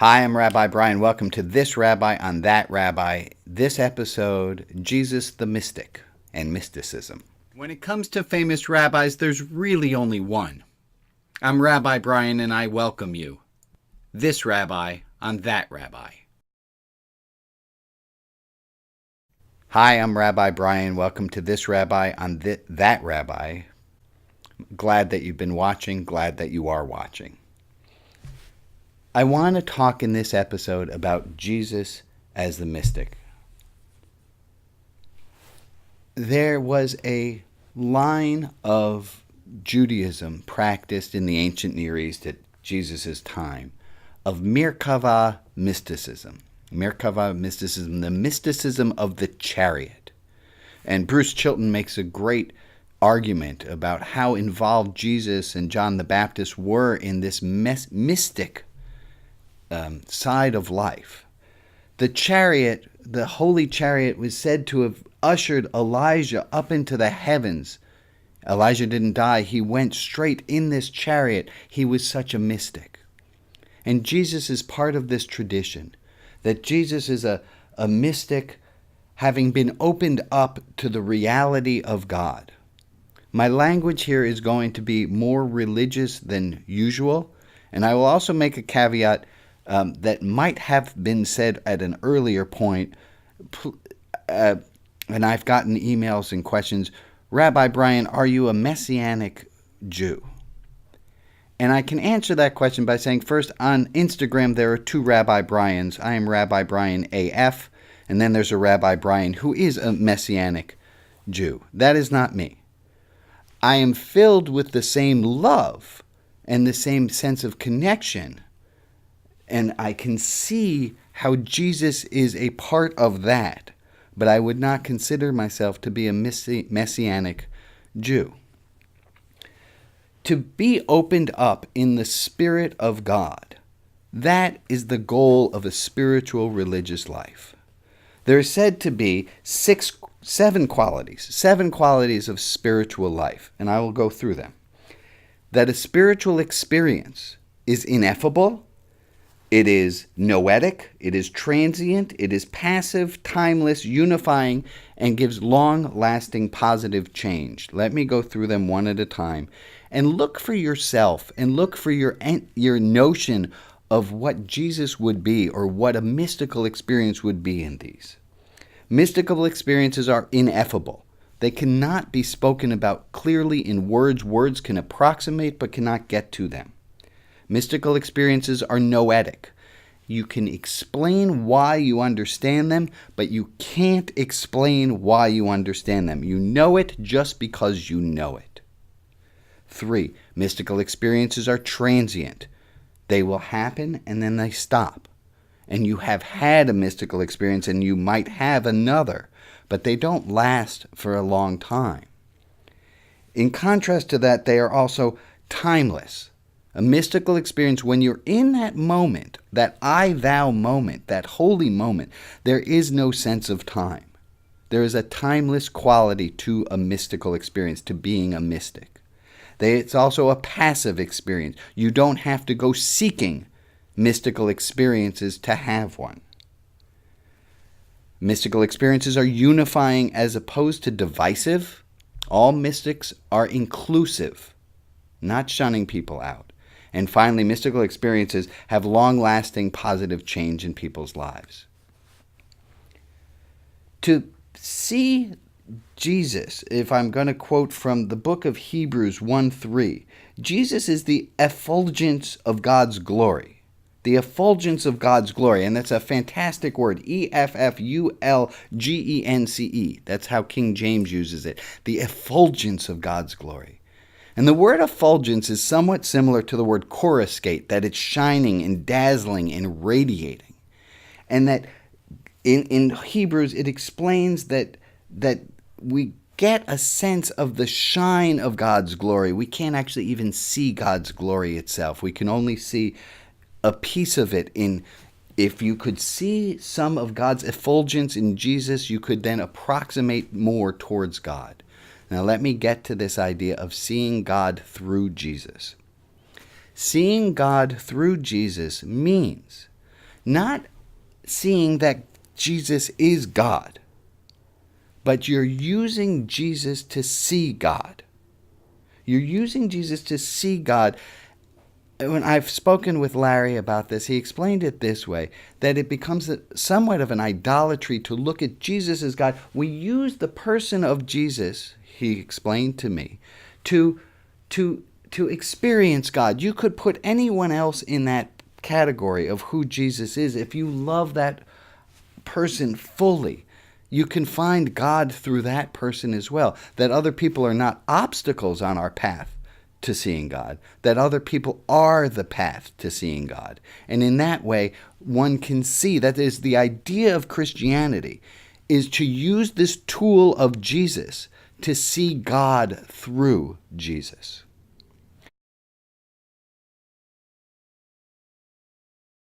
Hi, I'm Rabbi Brian. Welcome to This Rabbi on That Rabbi. This episode, Jesus the Mystic and Mysticism. When it comes to famous rabbis, there's really only one. I'm Rabbi Brian and I welcome you. This Rabbi on That Rabbi. Hi, I'm Rabbi Brian. Welcome to This Rabbi on That Rabbi. Glad that you've been watching. Glad that you are watching. I want to talk in this episode about Jesus as the mystic. There was a line of Judaism practiced in the ancient Near East at Jesus' time of Merkava mysticism. Merkava mysticism, the mysticism of the chariot. And Bruce Chilton makes a great argument about how involved Jesus and John the Baptist were in this mystic side of life. The chariot, the holy chariot, was said to have ushered Elijah up into the heavens. Elijah didn't die. He went straight in this chariot. He was such a mystic. And Jesus is part of this tradition, that Jesus is a mystic having been opened up to the reality of God. My language here is going to be more religious than usual, and I will also make a caveat that might have been said at an earlier point, and I've gotten emails and questions. Rabbi Brian, are you a Messianic Jew? And I can answer that question by saying, first, on Instagram there are two Rabbi Brians. I am Rabbi Brian AF, and then there's a Rabbi Brian who is a Messianic Jew. That is not me. I am filled with the same love and the same sense of connection, and I can see how Jesus is a part of that, but I would not consider myself to be a Messianic Jew. To be opened up in the Spirit of God, that is the goal of a spiritual religious life. There is said to be seven qualities of spiritual life, and I will go through them. That a spiritual experience is ineffable, it is noetic, it is transient, it is passive, timeless, unifying, and gives long-lasting positive change. Let me go through them one at a time. And look for yourself, and look for your notion of what Jesus would be, or what a mystical experience would be in these. Mystical experiences are ineffable. They cannot be spoken about clearly in words. Words can approximate but cannot get to them. Mystical experiences are noetic. You can explain why you understand them, but you can't explain why you understand them. You know it just because you know it. 3, mystical experiences are transient. They will happen and then they stop. And you have had a mystical experience and you might have another, but they don't last for a long time. In contrast to that, they are also timeless. A mystical experience, when you're in that moment, that I-thou moment, that holy moment, there is no sense of time. There is a timeless quality to a mystical experience, to being a mystic. It's also a passive experience. You don't have to go seeking mystical experiences to have one. Mystical experiences are unifying as opposed to divisive. All mystics are inclusive, not shunning people out. And finally, mystical experiences have long-lasting positive change in people's lives. To see Jesus, if I'm going to quote from the book of Hebrews 1:3, Jesus is the effulgence of God's glory. The effulgence of God's glory, and that's a fantastic word, E-F-F-U-L-G-E-N-C-E. That's how King James uses it, the effulgence of God's glory. And the word effulgence is somewhat similar to the word coruscate, that it's shining and dazzling and radiating. And that in Hebrews it explains that we get a sense of the shine of God's glory. We can't actually even see God's glory itself. We can only see a piece of it if you could see some of God's effulgence in Jesus, you could then approximate more towards God. Now let me get to this idea of seeing God through Jesus. Seeing God through Jesus means not seeing that Jesus is God, but you're using Jesus to see God. You're using Jesus to see God. When I've spoken with Larry about this, he explained it this way, that it becomes somewhat of an idolatry to look at Jesus as God. We use the person of Jesus, he explained to me, to experience God. You could put anyone else in that category of who Jesus is. If you love that person fully, you can find God through that person as well. That other people are not obstacles on our path to seeing God, that other people are the path to seeing God. And in that way, one can see that is the idea of Christianity, is to use this tool of Jesus to see God through Jesus.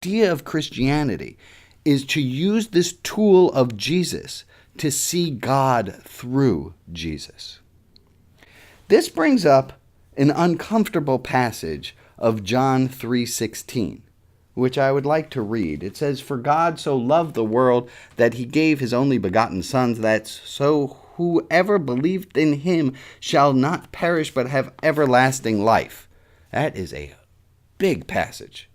The idea of Christianity is to use this tool of Jesus to see God through Jesus. This brings up an uncomfortable passage of John 3:16, which I would like to read. It says, "For God so loved the world that he gave his only begotten Son, that so whoever believed in him shall not perish but have everlasting life." That is a big passage.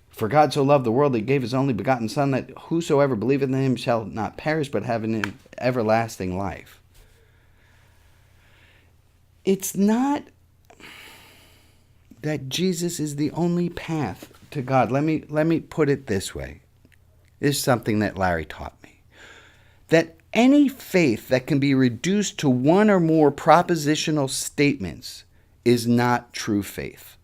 For God so loved the world that he gave his only begotten Son, that whosoever believeth in him shall not perish but have an everlasting life. It's not that Jesus is the only path to God. Let me put it this way. This is something that Larry taught me. That any faith that can be reduced to one or more propositional statements is not true faith.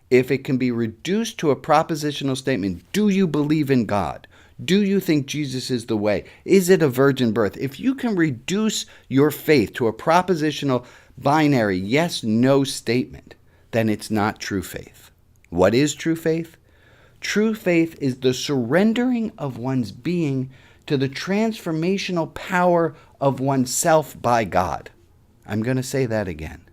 If it can be reduced to a propositional statement, do you believe in God? Do you think Jesus is the way? Is it a virgin birth? If you can reduce your faith to a propositional binary yes-no statement, then it's not true faith. What is true faith? True faith is the surrendering of one's being to the transformational power of oneself by God. I'm going to say that again.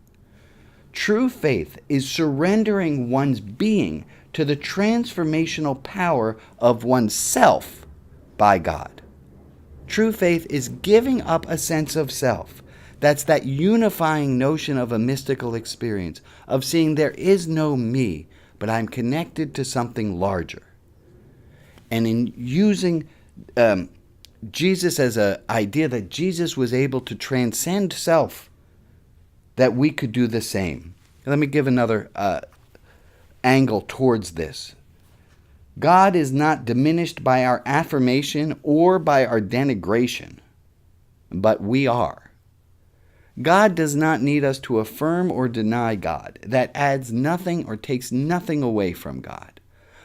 True faith is surrendering one's being to the transformational power of oneself by God. True faith is giving up a sense of self. That's that unifying notion of a mystical experience, of seeing there is no me, but I'm connected to something larger. And in using Jesus as an idea that Jesus was able to transcend self, that we could do the same. Let me give another angle towards this. God is not diminished by our affirmation or by our denigration, but we are. God does not need us to affirm or deny God. That adds nothing or takes nothing away from God.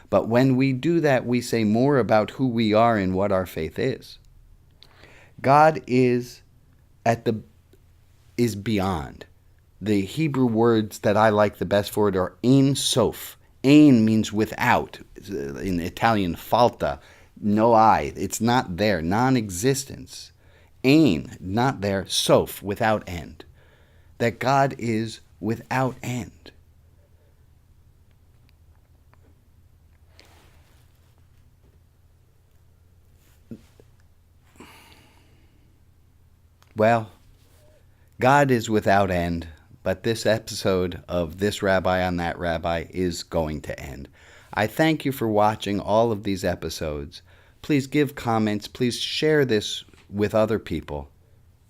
But when we do that, we say more about who we are and what our faith is. God is beyond. The Hebrew words that I like the best for it are ein sof. Ein means without. In Italian, falta, no I. It's not there, non-existence. Ein, not there, sof, without end. That God is without end. Well, God is without end, but this episode of This Rabbi on That Rabbi is going to end. I thank you for watching all of these episodes. Please give comments. Please share this with other people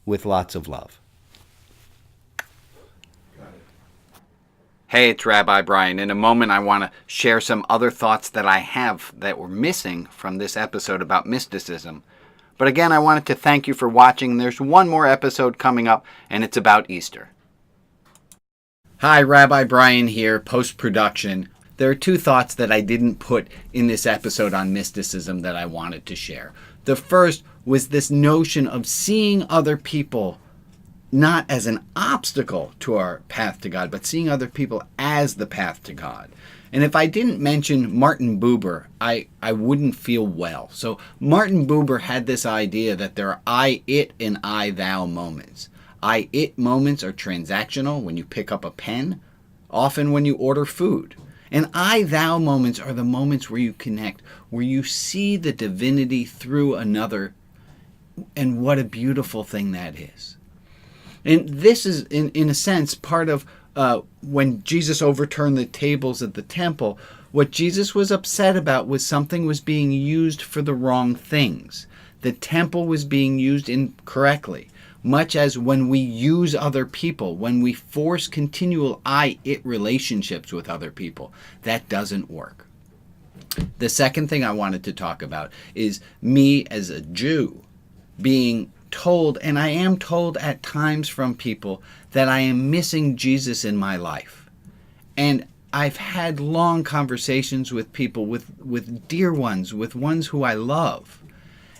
with lots of love. Hey, it's Rabbi Brian. In a moment, I want to share some other thoughts that I have that were missing from this episode about mysticism. But again, I wanted to thank you for watching. There's one more episode coming up, and it's about Easter. Hi, Rabbi Brian here, post-production. There are two thoughts that I didn't put in this episode on mysticism that I wanted to share. The first was this notion of seeing other people not as an obstacle to our path to God, but seeing other people as the path to God. And if I didn't mention Martin Buber, I wouldn't feel well. So Martin Buber had this idea that there are I, it, and I, thou moments. I, it moments are transactional when you pick up a pen, often when you order food. And I-thou moments are the moments where you connect, where you see the divinity through another, and what a beautiful thing that is. And this is, in a sense, part of when Jesus overturned the tables at the temple. What Jesus was upset about was something was being used for the wrong things. The temple was being used incorrectly, much as when we use other people, when we force continual I-it relationships with other people. That doesn't work. The second thing I wanted to talk about is me as a Jew being told, and I am told at times from people, that I am missing Jesus in my life. And I've had long conversations with people, with dear ones, with ones who I love.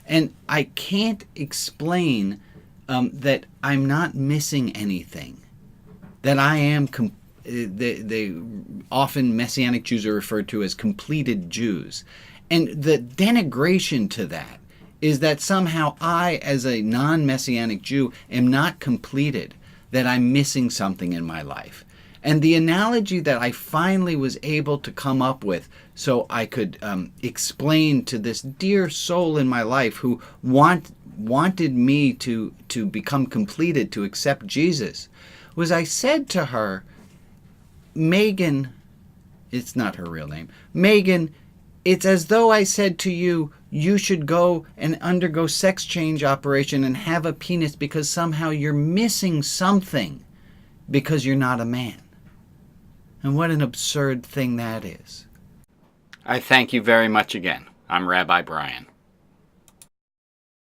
And I can't explain that I'm not missing anything. That I am, they often Messianic Jews are referred to as completed Jews. And the denigration to that is that somehow I, as a non-Messianic Jew, am not completed, that I'm missing something in my life. And the analogy that I finally was able to come up with so I could explain to this dear soul in my life who wanted me to become completed, to accept Jesus, was I said to her, Megan, it's not her real name, Megan, it's as though I said to you, you should go and undergo sex change operation and have a penis because somehow you're missing something because you're not a man. And what an absurd thing that is. I thank you very much again. I'm Rabbi Brian.